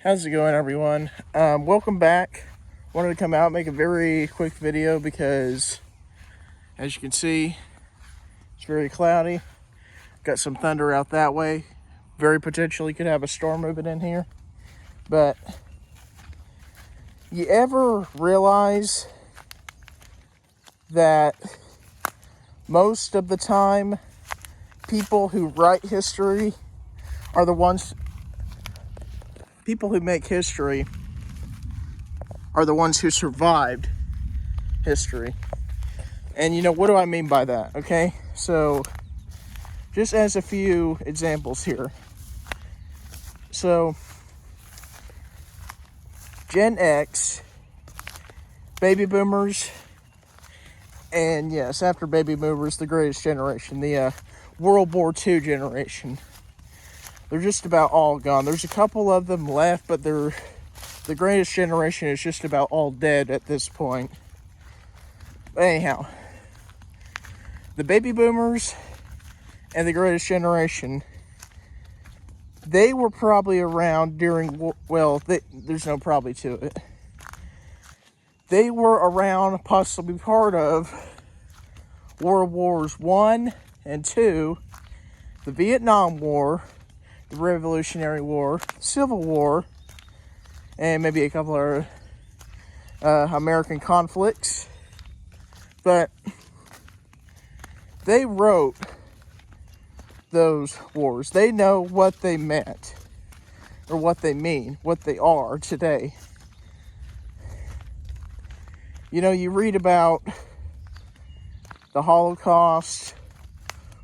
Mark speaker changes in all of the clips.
Speaker 1: How's it going, everyone? Welcome back. Wanted to come out and make a very quick video because, as you can see, it's very cloudy. Got some thunder out that way. Very potentially could have a storm moving in here. But you ever realize that most of the time, people who write history are the ones, people who make history are the ones who survived history. And what do I mean by that? Okay, so just as a few examples here. So Gen X, baby boomers, and yes, after baby boomers, the greatest generation, the World War II generation. They're just about all gone. There's a couple of them left, but the greatest generation is just about all dead at this point. But anyhow, the baby boomers and the greatest generation, they were probably around during, there's no probably to it. They were around, possibly part of World Wars I and II, the Vietnam War, the Revolutionary War, Civil War, and maybe a couple of American conflicts. But they wrote those wars. They know what they meant, or what they mean, what they are today. You read about the Holocaust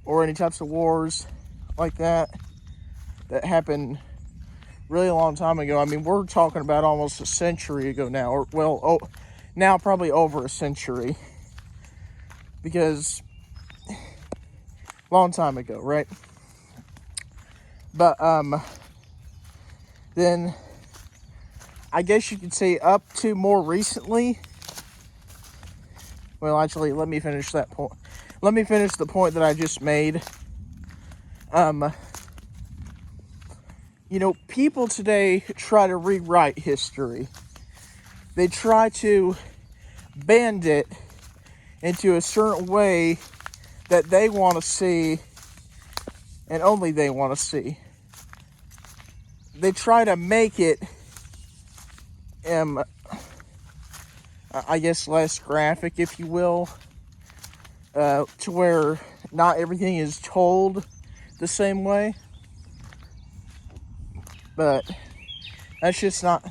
Speaker 1: or any types of wars like that happened really a long time ago. I mean, we're talking about almost a century ago now, or now probably over a century, because long time ago, right? But then I guess you could say up to more recently. Well, actually, let me finish that point. Let me finish the point that I just made. People today try to rewrite history. They try to bend it into a certain way that they want to see, and only they want to see. They try to make it, I guess, less graphic, if you will, to where not everything is told the same way. But that's not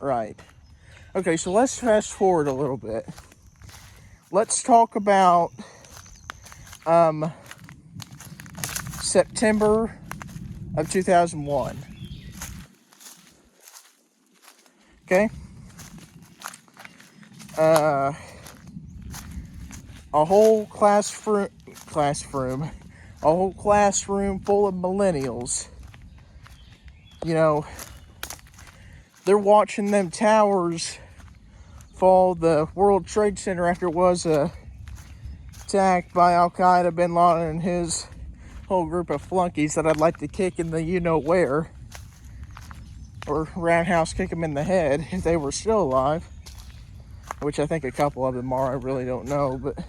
Speaker 1: right. Okay, so let's fast forward a little bit. Let's talk about September of 2001. Okay? A whole classroom full of millennials. They're watching them towers fall, the World Trade Center, after it was attacked by Al-Qaeda, Bin Laden, and his whole group of flunkies that I'd like to kick in the you-know-where, or roundhouse kick them in the head if they were still alive, which I think a couple of them are. I really don't know, but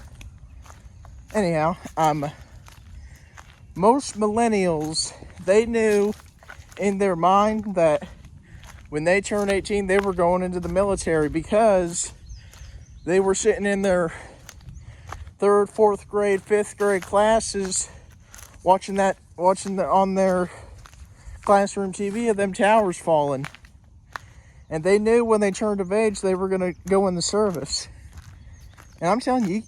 Speaker 1: anyhow, most millennials, they knew in their mind that when they turned 18, they were going into the military, because they were sitting in their 3rd, 4th grade, 5th grade classes watching on their classroom TV of them towers falling. And they knew when they turned of age, they were going to go in the service. And I'm telling you,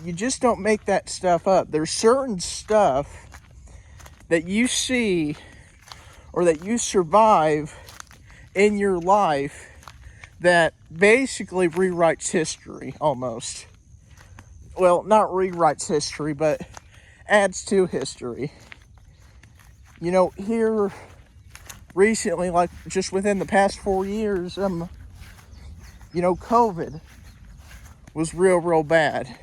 Speaker 1: you just don't make that stuff up. There's certain stuff that you see or that you survive in your life that basically rewrites history, almost. Well, not rewrites history, but adds to history. Here recently, like just within the past 4 years, COVID was real bad.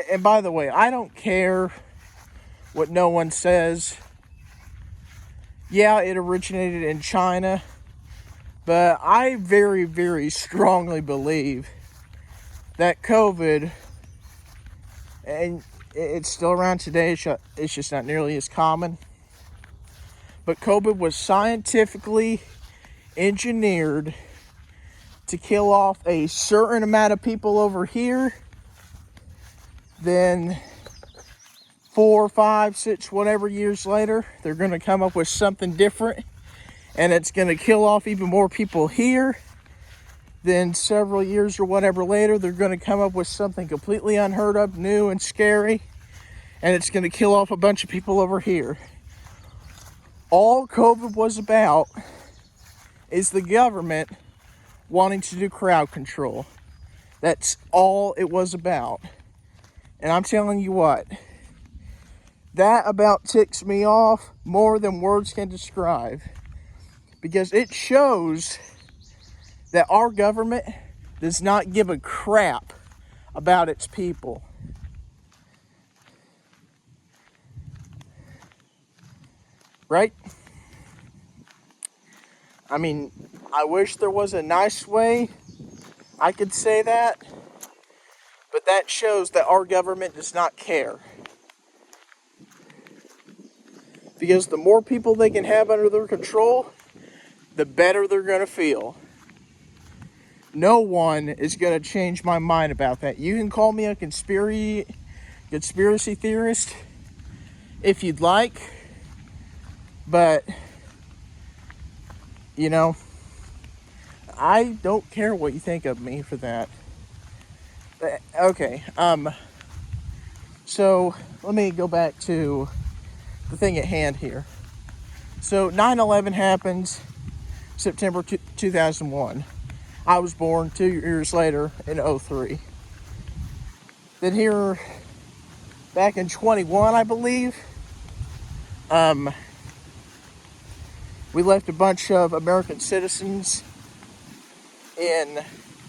Speaker 1: And by the way, I don't care what no one says Yeah, it originated in China, but I very, very strongly believe that COVID, and it's still around today, it's just not nearly as common, but COVID was scientifically engineered to kill off a certain amount of people over here, then 4, 5, 6, whatever years later, they're going to come up with something different, and it's going to kill off even more people here. Then several years or whatever later, they're going to come up with something completely unheard of, new and scary, and it's going to kill off a bunch of people over here. All COVID was about is the government wanting to do crowd control. That's all it was about. And I'm telling you what, that about ticks me off more than words can describe, because it shows that our government does not give a crap about its people. Right? I mean, I wish there was a nice way I could say that, but that shows that our government does not care. Because the more people they can have under their control, the better they're going to feel. No one is going to change my mind about that. You can call me a conspiracy theorist if you'd like, but, you know, I don't care what you think of me for that. Okay, so let me go back to the thing at hand here. So 9/11 happens September 2001. I was born 2 years later in 03. Then here, back in 21, I believe, we left a bunch of American citizens in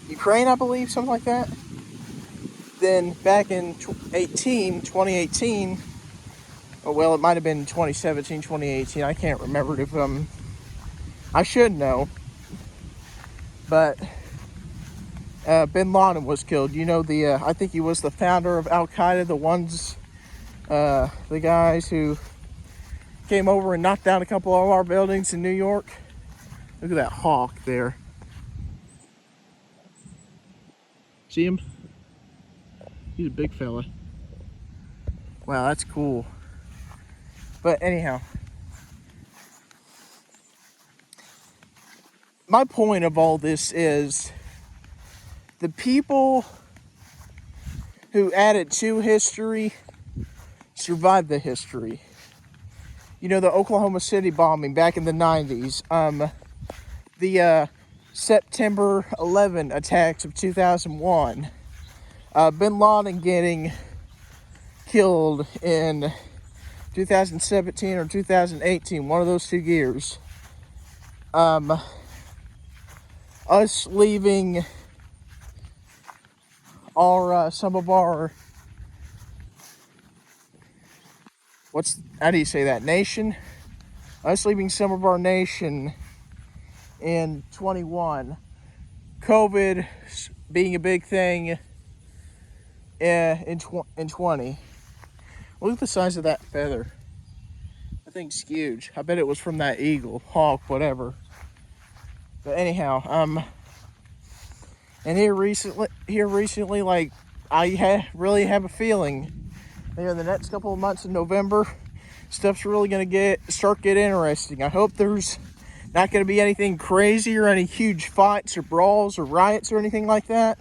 Speaker 1: Ukraine, I believe, something like that. Then back in 2018, well, it might have been 2017, 2018, I can't remember if I should know, but Bin Laden was killed. You know, I think he was the founder of Al-Qaeda, the guys who came over and knocked down a couple of our buildings in New York. Look at that hawk there. See him? He's a big fella. Wow, that's cool. But anyhow, my point of all this is the people who added to history survived the history. You know, the Oklahoma City bombing back in the 90s, the September 11 attacks of 2001, Bin Laden getting killed in 2017 or 2018, one of those 2 years. Us leaving some of our, how do you say that, nation? Us leaving some of our nation in 21. COVID being a big thing in 20. Look at the size of that feather. That thing's huge. I bet it was from that eagle, hawk, whatever. But anyhow, and here recently, like, really have a feeling that in the next couple of months in November, stuff's really gonna get interesting. I hope there's not gonna be anything crazy or any huge fights or brawls or riots or anything like that.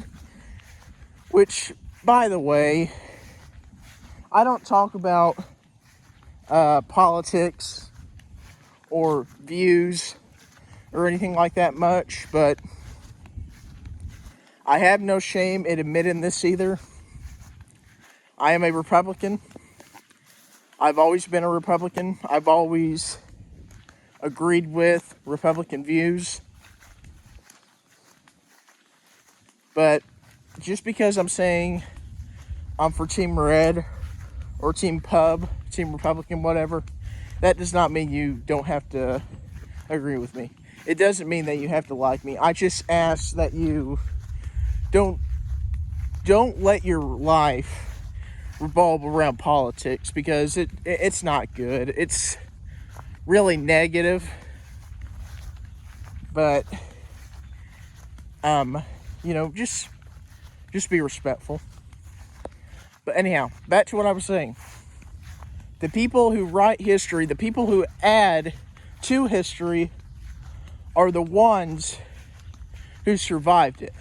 Speaker 1: Which, by the way, I don't talk about politics or views or anything like that much, but I have no shame in admitting this either. I am a Republican. I've always been a Republican. I've always agreed with Republican views. But just because I'm saying I'm for Team Red or Team Pub, Team Republican, whatever, that does not mean you don't have to agree with me. It doesn't mean that you have to like me. I just ask that you don't let your life revolve around politics, because it's not good. It's really negative. But just be respectful. But anyhow, back to what I was saying. The people who write history, the people who add to history, are the ones who survived it.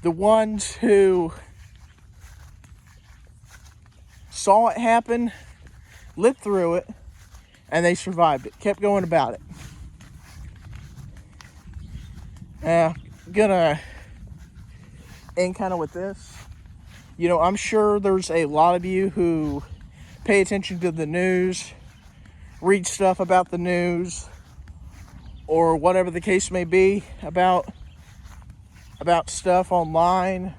Speaker 1: The ones who saw it happen, lived through it, and they survived it, kept going about it. Gonna end kind of with this. I'm sure there's a lot of you who pay attention to the news, read stuff about the news, or whatever the case may be about stuff online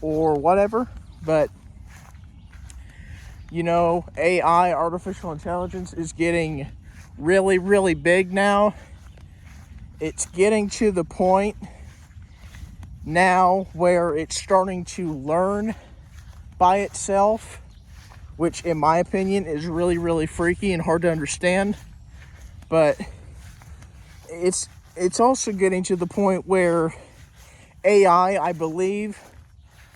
Speaker 1: or whatever. But AI, artificial intelligence, is getting really, really big now. It's getting to the point now where it's starting to learn by itself, which in my opinion is really, really freaky and hard to understand. But it's also getting to the point where AI, I believe,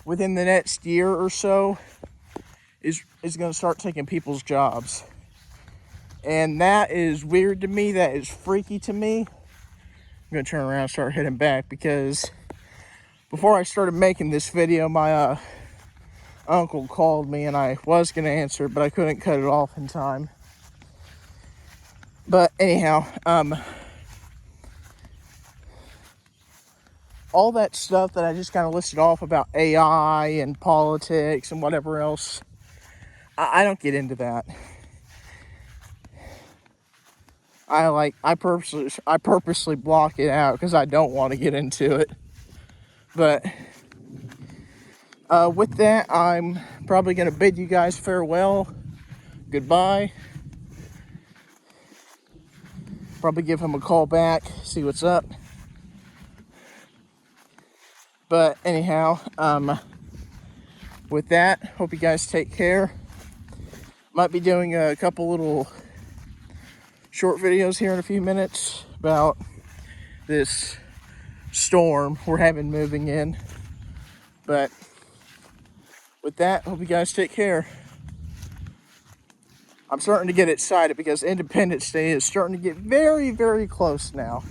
Speaker 1: within the next year or so, is going to start taking people's jobs. And that is weird to me. That is freaky to me. I'm going to turn around and start heading back, because before I started making this video, my uncle called me, and I was going to answer, but I couldn't cut it off in time. But anyhow, all that stuff that I just kind of listed off about AI and politics and whatever else, I don't get into that. I purposely block it out because I don't want to get into it. But with that, I'm probably going to bid you guys farewell. Goodbye. Probably give him a call back, see what's up. But anyhow, with that, hope you guys take care. Might be doing a couple little short videos here in a few minutes about this storm we're having moving in. But with that, hope you guys take care. I'm starting to get excited because Independence Day is starting to get very, very close now.